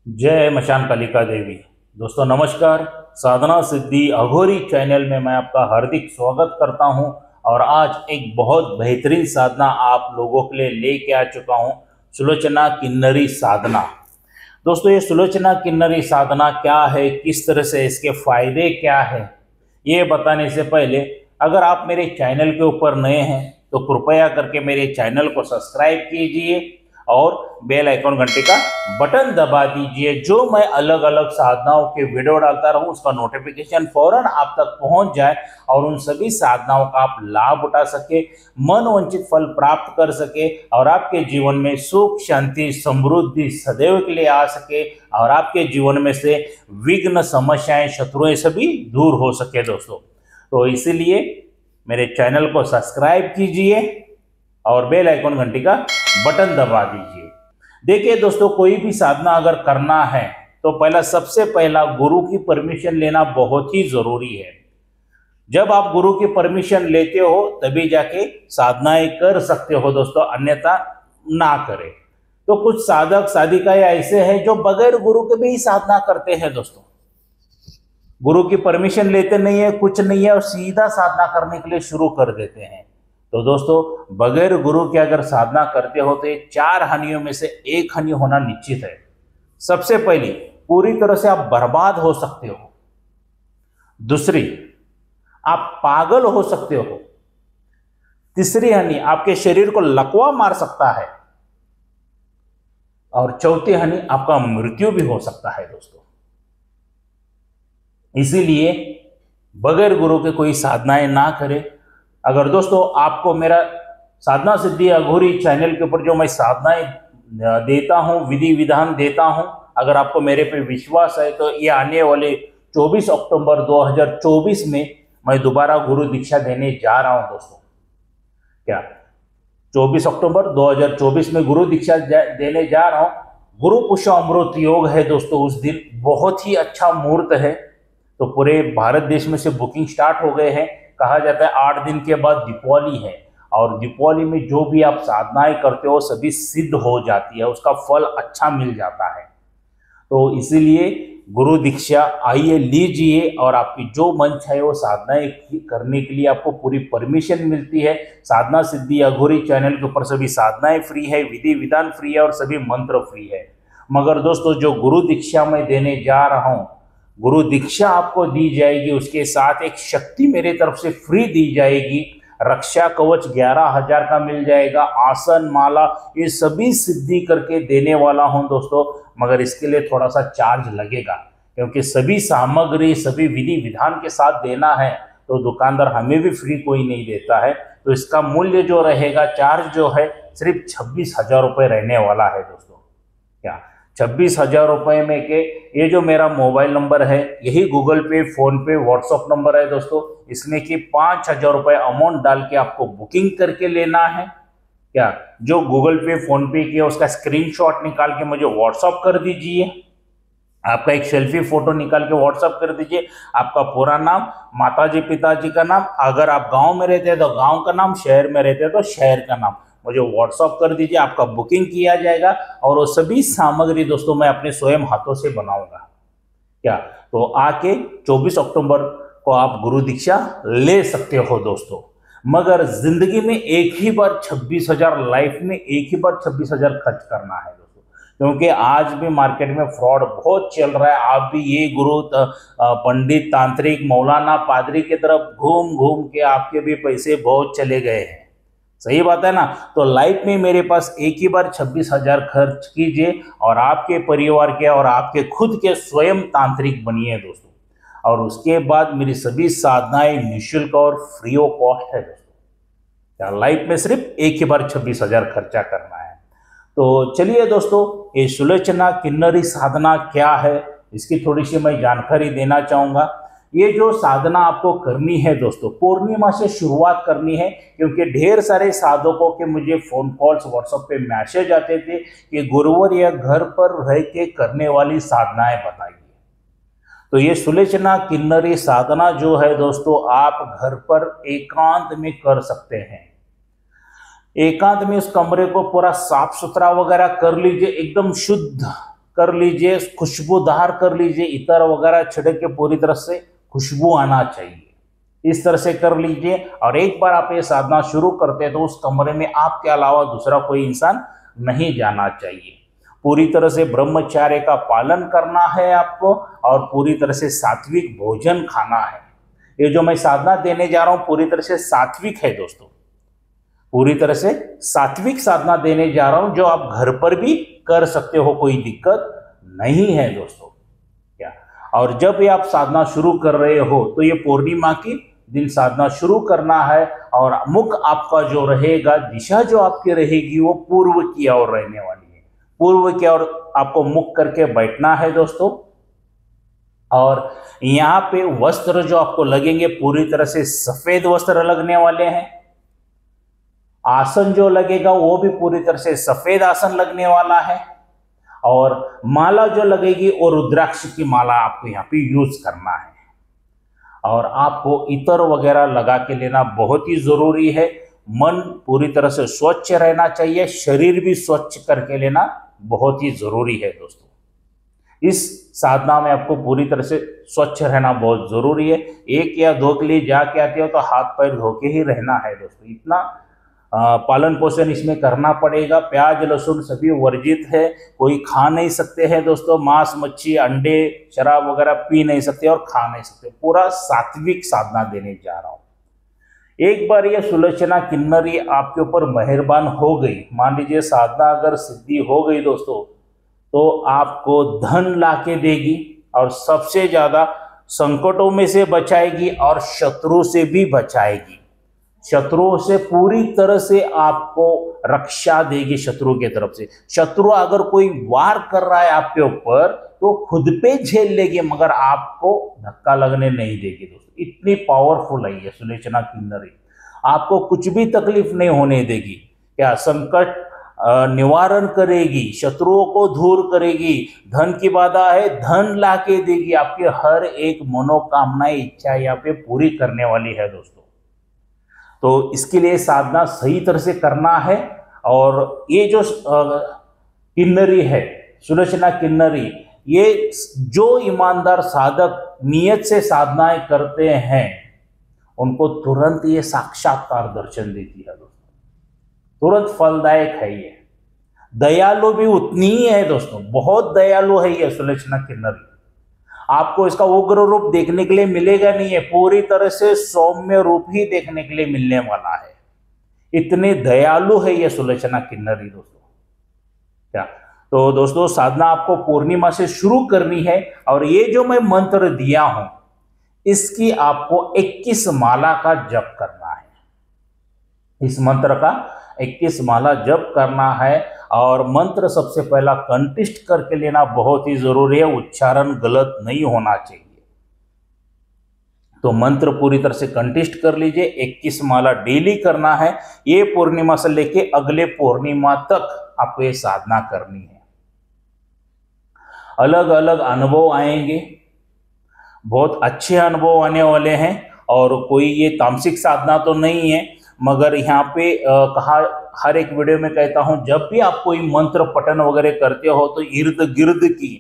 जय मशान कालिका देवी। दोस्तों नमस्कार। साधना सिद्धि अघोरी चैनल में मैं आपका हार्दिक स्वागत करता हूं और आज एक बहुत बेहतरीन साधना आप लोगों के लिए लेके आ चुका हूं। सुलोचना किन्नरी साधना। दोस्तों ये सुलोचना किन्नरी साधना क्या है, किस तरह से इसके फायदे क्या है, ये बताने से पहले अगर आप मेरे चैनल के ऊपर नए हैं तो कृपया करके मेरे चैनल को सब्सक्राइब कीजिए और बेल आइकॉन घंटे का बटन दबा दीजिए। जो मैं अलग अलग साधनाओं के वीडियो डालता रहूं उसका नोटिफिकेशन फौरन आप तक पहुंच जाए और उन सभी साधनाओं का आप लाभ उठा सके, मन वांछित फल प्राप्त कर सके और आपके जीवन में सुख शांति समृद्धि सदैव के लिए आ सके और आपके जीवन में से विघ्न समस्याएं शत्रुएं सभी दूर हो सके। दोस्तों तो इसीलिए मेरे चैनल को सब्सक्राइब कीजिए और बेल आइकॉन घंटी का बटन दबा दीजिए। देखिए दोस्तों, कोई भी साधना अगर करना है तो सबसे पहला गुरु की परमिशन लेना बहुत ही जरूरी है। जब आप गुरु की परमिशन लेते हो तभी जाके साधनाएं कर सकते हो दोस्तों, अन्यथा ना करें। तो कुछ साधक साधिकाएं ऐसे हैं जो बगैर गुरु के भी साधना करते हैं दोस्तों, गुरु की परमिशन लेते नहीं है, कुछ नहीं है और सीधा साधना करने के लिए शुरू कर देते हैं। तो दोस्तों बगैर गुरु के अगर साधना करते हो तो ये 4 हानियों में से एक हानि होना निश्चित है। सबसे पहली, पूरी तरह से आप बर्बाद हो सकते हो। दूसरी, आप पागल हो सकते हो। तीसरी हानि, आपके शरीर को लकवा मार सकता है। और चौथी हानि, आपका मृत्यु भी हो सकता है दोस्तों। इसीलिए बगैर गुरु के कोई साधनाएं ना करें। अगर दोस्तों आपको मेरा साधना सिद्धि अघोरी चैनल के ऊपर जो मैं साधनाएं देता हूं, विधि विधान देता हूं, अगर आपको मेरे पे विश्वास है तो ये आने वाले 24 अक्टूबर 2024 में मैं दोबारा गुरु दीक्षा देने जा रहा हूं दोस्तों। क्या 24 अक्टूबर 2024 में गुरु दीक्षा देने जा रहा हूं। गुरु पुष्य अमृत योग है दोस्तों, उस दिन बहुत ही अच्छा मुहूर्त है। तो पूरे भारत देश में से बुकिंग स्टार्ट हो गए हैं। कहा जाता है 8 दिन के बाद दीपावली है और दीपावली में जो भी आप साधनाएं करते हो सभी सिद्ध हो जाती है, उसका फल अच्छा मिल जाता है। तो इसीलिए गुरु दीक्षा आइए लीजिए और आपकी जो मन चाहे वो साधनाएं करने के लिए आपको पूरी परमिशन मिलती है। साधना सिद्धि अघोरी चैनल के ऊपर सभी साधनाएं फ्री है, विधि विधान फ्री है और सभी मंत्र फ्री है। मगर दोस्तों जो गुरु दीक्षा मैं देने जा रहा हूँ, गुरु दीक्षा आपको दी जाएगी, उसके साथ एक शक्ति मेरे तरफ से फ्री दी जाएगी। रक्षा कवच 11,000 का मिल जाएगा, आसन माला ये सभी सिद्धि करके देने वाला हूं दोस्तों। मगर इसके लिए थोड़ा सा चार्ज लगेगा, क्योंकि सभी सामग्री सभी विधि विधान के साथ देना है तो दुकानदार हमें भी फ्री कोई नहीं देता है। तो इसका मूल्य जो रहेगा, चार्ज जो है सिर्फ 26,000 रुपये रहने वाला है दोस्तों। क्या 26,000 रुपये में के ये जो मेरा मोबाइल नंबर है, यही गूगल पे, फोन पे, व्हाट्सअप नंबर है दोस्तों। इसमें कि 5,000 रुपये अमाउंट डाल के आपको बुकिंग करके लेना है। क्या जो गूगल पे फोन पे किया उसका स्क्रीनशॉट निकाल के मुझे व्हाट्सअप कर दीजिए। आपका एक सेल्फी फोटो निकाल के व्हाट्सअप कर दीजिए। आपका पूरा नाम, माताजी पिताजी का नाम, अगर आप गांव में रहते हैं तो गांव का नाम, शहर में रहते हैं तो शहर का नाम मुझे व्हाट्सअप कर दीजिए। आपका बुकिंग किया जाएगा और वो सभी सामग्री दोस्तों मैं अपने स्वयं हाथों से बनाऊंगा। क्या तो आके 24 अक्टूबर को आप गुरु दीक्षा ले सकते हो दोस्तों। मगर जिंदगी में एक ही बार 26,000, लाइफ में एक ही बार 26,000 खर्च करना है दोस्तों, क्योंकि आज भी मार्केट में फ्रॉड बहुत चल रहा है। आप भी ये गुरु पंडित तांत्रिक मौलाना पादरी की तरफ घूम घूम के आपके भी पैसे बहुत चले गए हैं। सही बात है ना। तो लाइफ में मेरे पास एक ही बार 26,000 खर्च कीजिए और आपके परिवार के और आपके खुद के स्वयं तांत्रिक बनिए दोस्तों। और उसके बाद मेरी सभी साधनाएं निःशुल्क और फ्री ऑफ कॉस्ट है दोस्तों। लाइफ में सिर्फ एक ही बार 26,000 खर्चा करना है। तो चलिए दोस्तों, ये सुलोचना किन्नरी साधना क्या है इसकी थोड़ी सी मैं जानकारी देना चाहूँगा। ये जो साधना आपको करनी है दोस्तों, पूर्णिमा से शुरुआत करनी है, क्योंकि ढेर सारे साधकों के मुझे फोन कॉल्स व्हाट्सएप पे मैसेज आते थे कि गुरुवर या घर पर रह के करने वाली साधनाएं बताइए। तो ये सुलोचना किन्नरी साधना जो है दोस्तों, आप घर पर एकांत में कर सकते हैं। एकांत में उस कमरे को पूरा साफ सुथरा वगैरह कर लीजिए, एकदम शुद्ध कर लीजिए, खुशबूदार कर लीजिए, इत्र वगैरह छिड़क के पूरी तरह से खुशबू आना चाहिए। इस तरह से कर लीजिए और एक बार आप ये साधना शुरू करते हैं तो उस कमरे में आपके अलावा दूसरा कोई इंसान नहीं जाना चाहिए। पूरी तरह से ब्रह्मचर्य का पालन करना है आपको और पूरी तरह से सात्विक भोजन खाना है। ये जो मैं साधना देने जा रहा हूं पूरी तरह से सात्विक है दोस्तों, पूरी तरह से सात्विक साधना देने जा रहा हूं जो आप घर पर भी कर सकते हो, कोई दिक्कत नहीं है दोस्तों क्या। और जब ये आप साधना शुरू कर रहे हो तो ये पूर्णिमा की दिन साधना शुरू करना है और मुख आपका जो रहेगा, दिशा जो आपकी रहेगी वो पूर्व की ओर रहने वाली है। पूर्व की ओर आपको मुख करके बैठना है दोस्तों। और यहाँ पे वस्त्र जो आपको लगेंगे पूरी तरह से सफेद वस्त्र लगने वाले हैं। आसन जो लगेगा वो भी पूरी तरह से सफेद आसन लगने वाला है। और माला जो लगेगी वो रुद्राक्ष की माला आपको यहाँ पे यूज करना है। और आपको इत्र वगैरह लगा के लेना बहुत ही जरूरी है। मन पूरी तरह से स्वच्छ रहना चाहिए, शरीर भी स्वच्छ करके लेना बहुत ही जरूरी है दोस्तों। इस साधना में आपको पूरी तरह से स्वच्छ रहना बहुत जरूरी है। एक या दो के लिए जाके आते हो तो हाथ पैर धो के ही रहना है दोस्तों, इतना पालन पोषण इसमें करना पड़ेगा। प्याज लहसुन सभी वर्जित है, कोई खा नहीं सकते हैं दोस्तों। मांस मच्छी अंडे शराब वगैरह पी नहीं सकते और खा नहीं सकते। पूरा सात्विक साधना देने जा रहा हूं। एक बार ये सुलोचना किन्नरी आपके ऊपर मेहरबान हो गई, मान लीजिए साधना अगर सिद्धि हो गई दोस्तों, तो आपको धन लाके देगी और सबसे ज्यादा संकटों में से बचाएगी और शत्रु से भी बचाएगी। शत्रुओं से पूरी तरह से आपको रक्षा देगी शत्रु के तरफ से। शत्रु अगर कोई वार कर रहा है आपके ऊपर तो खुद पे झेल लेगी मगर आपको धक्का लगने नहीं देगी दोस्तों। इतनी पावरफुल है ये सुलोचना किन्नरी, आपको कुछ भी तकलीफ नहीं होने देगी। क्या संकट निवारण करेगी, शत्रुओं को दूर करेगी, धन की बाधा है धन लाके देगी, आपके हर एक मनोकामनाएं इच्छा यहाँ पे पूरी करने वाली है दोस्तों। तो इसके लिए साधना सही तरह से करना है। और ये जो किन्नरी है सुलोचना किन्नरी, ये जो ईमानदार साधक नियत से साधनाएं करते हैं उनको तुरंत ये साक्षात्कार दर्शन देती है दोस्तों, तुरंत फलदायक है ये। दयालु भी उतनी ही है दोस्तों, बहुत दयालु है ये सुलोचना किन्नरी। आपको इसका उग्र रूप देखने के लिए मिलेगा नहीं है, पूरी तरह से सौम्य रूप ही देखने के लिए मिलने वाला है। इतने दयालु है ये सुलोचना किन्नरी दोस्तों क्या। तो दोस्तों साधना आपको पूर्णिमा से शुरू करनी है और ये जो मैं मंत्र दिया हूं इसकी आपको 21 माला का जप करना है। इस मंत्र का 21 माला जप करना है और मंत्र सबसे पहला कंठस्थ करके लेना बहुत ही जरूरी है, उच्चारण गलत नहीं होना चाहिए। तो मंत्र पूरी तरह से कंठस्थ कर लीजिए। 21 माला डेली करना है। ये पूर्णिमा से लेके अगले पूर्णिमा तक आपको ये साधना करनी है। अलग अलग अनुभव आएंगे, बहुत अच्छे अनुभव आने वाले हैं। और कोई ये तामसिक साधना तो नहीं है, मगर यहाँ पे कहा हर एक वीडियो में कहता हूं जब भी आप कोई मंत्र पठन वगैरह करते हो तो इर्द गिर्द की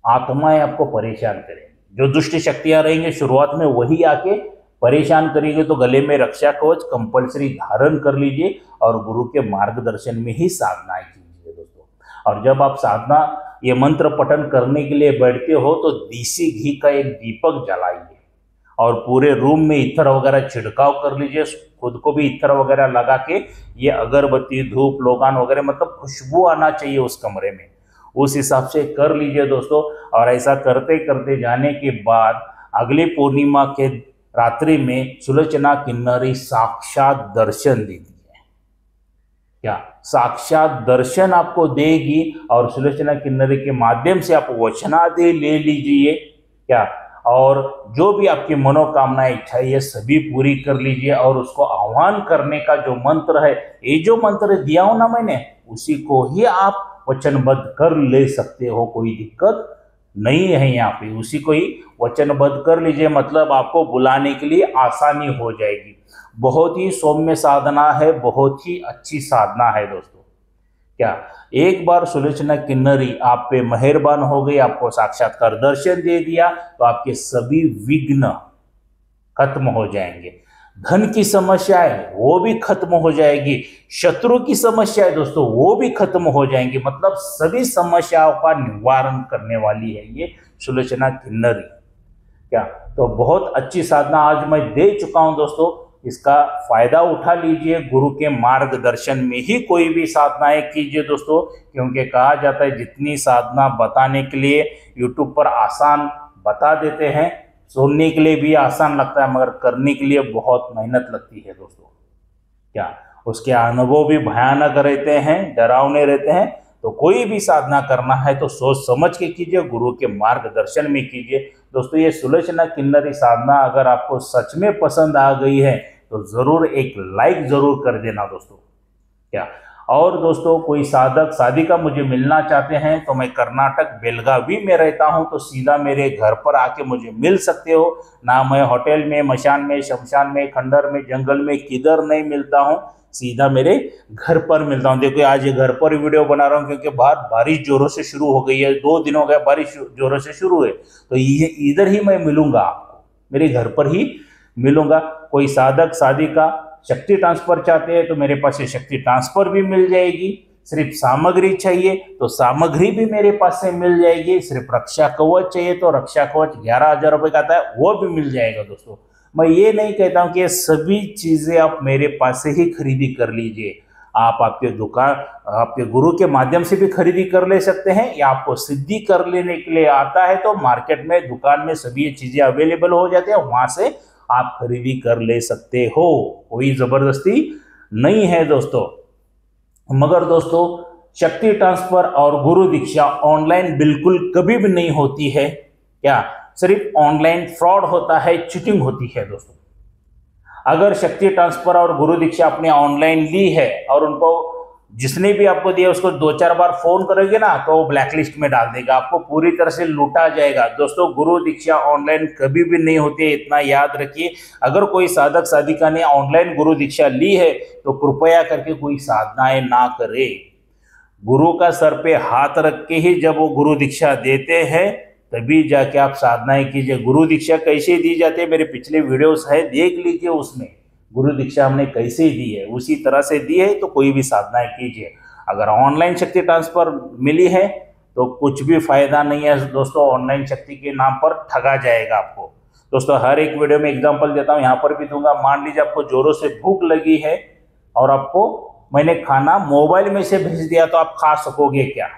आत्माएं आपको परेशान करेंगी। जो दुष्ट शक्तियां रहेंगे शुरुआत में वही आके परेशान करेंगे। तो गले में रक्षा कवच कंपल्सरी धारण कर लीजिए और गुरु के मार्गदर्शन में ही साधनाएं कीजिए दोस्तों। और जब आप साधना ये मंत्र पठन करने के लिए बैठते हो तो देसी घी का एक दीपक जलाइए और पूरे रूम में इत्र वगैरह छिड़काव कर लीजिए। खुद को भी इत्र वगैरह लगा के ये अगरबत्ती धूप लोगान वगैरह मतलब खुशबू आना चाहिए उस कमरे में, उस हिसाब से कर लीजिए दोस्तों। और ऐसा करते करते जाने के बाद अगले पूर्णिमा के रात्रि में सुलोचना किन्नरी साक्षात दर्शन देगी है क्या, साक्षात दर्शन आपको देगी। और सुलोचना किन्नरी के माध्यम से आप वचनादि ले लीजिए क्या, और जो भी आपकी मनोकामना इच्छा है ये सभी पूरी कर लीजिए। और उसको आह्वान करने का जो मंत्र है, ये जो मंत्र दिया हूं ना मैंने, उसी को ही आप वचनबद्ध कर ले सकते हो, कोई दिक्कत नहीं है यहाँ पे। उसी को ही वचनबद्ध कर लीजिए, मतलब आपको बुलाने के लिए आसानी हो जाएगी। बहुत ही सौम्य साधना है, बहुत ही अच्छी साधना है दोस्तों क्या एक बार सुलोचना किन्नरी आप पे मेहरबान हो गई, आपको साक्षात्कार दर्शन दे दिया, तो आपके सभी विघ्न खत्म हो जाएंगे। धन की समस्या है वो भी खत्म हो जाएगी, शत्रु की समस्या है दोस्तों वो भी खत्म हो जाएंगी। मतलब सभी समस्याओं का निवारण करने वाली है ये सुलोचना किन्नरी। क्या तो बहुत अच्छी साधना आज मैं दे चुका हूं दोस्तों, इसका फायदा उठा लीजिए। गुरु के मार्गदर्शन में ही कोई भी साधनाएं कीजिए दोस्तों, क्योंकि कहा जाता है जितनी साधना बताने के लिए यूट्यूब पर आसान बता देते हैं, सुनने के लिए भी आसान लगता है, मगर करने के लिए बहुत मेहनत लगती है दोस्तों। क्या उसके अनुभव भी भयानक रहते हैं, डरावने रहते हैं। तो कोई भी साधना करना है तो सोच समझ के कीजिए, गुरु के मार्गदर्शन में कीजिए दोस्तों। ये सुलोचना किन्नरी साधना अगर आपको सच में पसंद आ गई है तो जरूर एक लाइक जरूर कर देना दोस्तों। क्या और दोस्तों कोई साधक साधिका मुझे मिलना चाहते हैं तो मैं कर्नाटक बेलगावी में रहता हूं, तो सीधा मेरे घर पर आके मुझे मिल सकते हो। ना मैं होटल में, मशान में, शमशान में, खंडर में, जंगल में किधर नहीं मिलता हूं, सीधा मेरे घर पर मिलता हूं। देखो आज ये घर पर वीडियो बना रहा हूं क्योंकि बाहर बारिश जोरों से शुरू हो गई है, 2 दिन हो गया बारिश जोरों से शुरू है, तो ये इधर ही मैं मिलूंगा आपको, मेरे घर पर ही मिलूंगा। कोई साधक साधिका शक्ति ट्रांसफर चाहते हैं तो मेरे पास ये शक्ति ट्रांसफर भी मिल जाएगी। सिर्फ सामग्री चाहिए तो सामग्री भी मेरे पास से मिल जाएगी। सिर्फ रक्षा कवच चाहिए तो रक्षा कवच 11,000 रुपये का आता है, वो भी मिल जाएगा दोस्तों। मैं ये नहीं कहता हूं कि ये सभी चीजें आप मेरे पास से ही खरीदी कर लीजिए, आप आपके दुकान आपके गुरु के माध्यम से भी खरीदी कर ले सकते हैं, या आपको सिद्धि कर लेने के लिए आता है तो मार्केट में दुकान में सभी चीजें अवेलेबल हो जाती है, वहां से आप खरीदी कर ले सकते हो, कोई जबरदस्ती नहीं है दोस्तों। मगर दोस्तों शक्ति ट्रांसफर और गुरु दीक्षा ऑनलाइन बिल्कुल कभी भी नहीं होती है। क्या सिर्फ ऑनलाइन फ्रॉड होता है, चीटिंग होती है दोस्तों। अगर शक्ति ट्रांसफर और गुरु दीक्षा आपने ऑनलाइन ली है और उनको जिसने भी आपको दिया उसको 2-4 बार फोन करोगे ना तो वो ब्लैकलिस्ट में डाल देगा, आपको पूरी तरह से लूटा जाएगा दोस्तों। गुरु दीक्षा ऑनलाइन कभी भी नहीं होती है, इतना याद रखिए। अगर कोई साधक साधिका ने ऑनलाइन गुरु दीक्षा ली है तो कृपया करके कोई साधनाएं ना करे। गुरु का सर पे हाथ रख के ही जब वो गुरु दीक्षा देते हैं तभी जाके आप साधनाएं कीजिए। गुरु दीक्षा कैसे दी जाती है मेरे पिछले वीडियोस है, देख लीजिए, उसमें गुरु दीक्षा हमने कैसे दी है उसी तरह से दी है, तो कोई भी साधनाएं कीजिए। अगर ऑनलाइन शक्ति ट्रांसफर मिली है तो कुछ भी फायदा नहीं है दोस्तों, ऑनलाइन शक्ति के नाम पर ठगा जाएगा आपको दोस्तों। हर एक वीडियो में एग्जांपल देता हूं, यहाँ पर भी दूंगा। मान लीजिए आपको जोरों से भूख लगी है और आपको मैंने खाना मोबाइल में से भेज दिया, तो आप खा सकोगे क्या?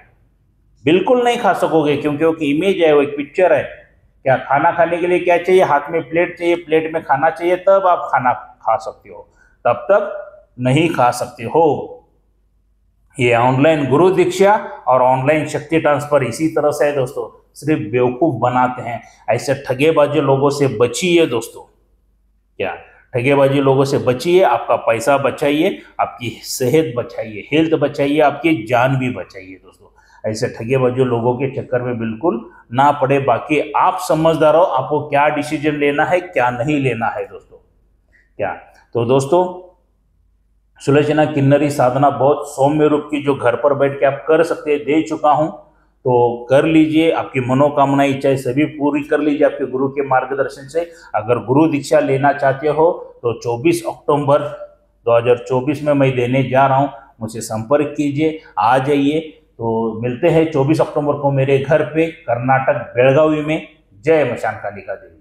बिल्कुल नहीं खा सकोगे, क्योंकि वो इमेज है, वो एक पिक्चर है। क्या खाना खाने के लिए क्या चाहिए? हाथ में प्लेट चाहिए, प्लेट में खाना चाहिए, तब आप खाना खा सकते हो, तब तक नहीं खा सकते हो। ये ऑनलाइन गुरु दीक्षा और ऑनलाइन शक्ति ट्रांसफर इसी तरह से है दोस्तों, सिर्फ बेवकूफ बनाते हैं। ऐसे ठगेबाजी लोगों से बचिए दोस्तों। क्या ठगेबाजी लोगों से बचिए, आपका पैसा बचाइए, आपकी सेहत बचाइए, हेल्थ बचाइए, आपकी जान भी बचाइए दोस्तों। ऐसे ठगेबाजी लोगों के चक्कर में बिल्कुल ना पड़े। बाकी आप समझदार हो, आपको क्या डिसीजन लेना है क्या नहीं लेना है दोस्तों। क्या तो दोस्तों सुलोचना किन्नरी साधना बहुत सौम्य रूप की, जो घर पर बैठ के आप कर सकते हैं, दे चुका हूं, तो कर लीजिए। आपकी मनोकामना इच्छाएं सभी पूरी कर लीजिए आपके गुरु के मार्गदर्शन से। अगर गुरु दीक्षा लेना चाहते हो तो 24 अक्टूबर 2024 में मैं देने जा रहा हूं, मुझसे संपर्क कीजिए, आ जाइए। तो मिलते हैं 24 अक्टूबर को मेरे घर पे कर्नाटक बेलगावी में। जय मशान कालिका देवी।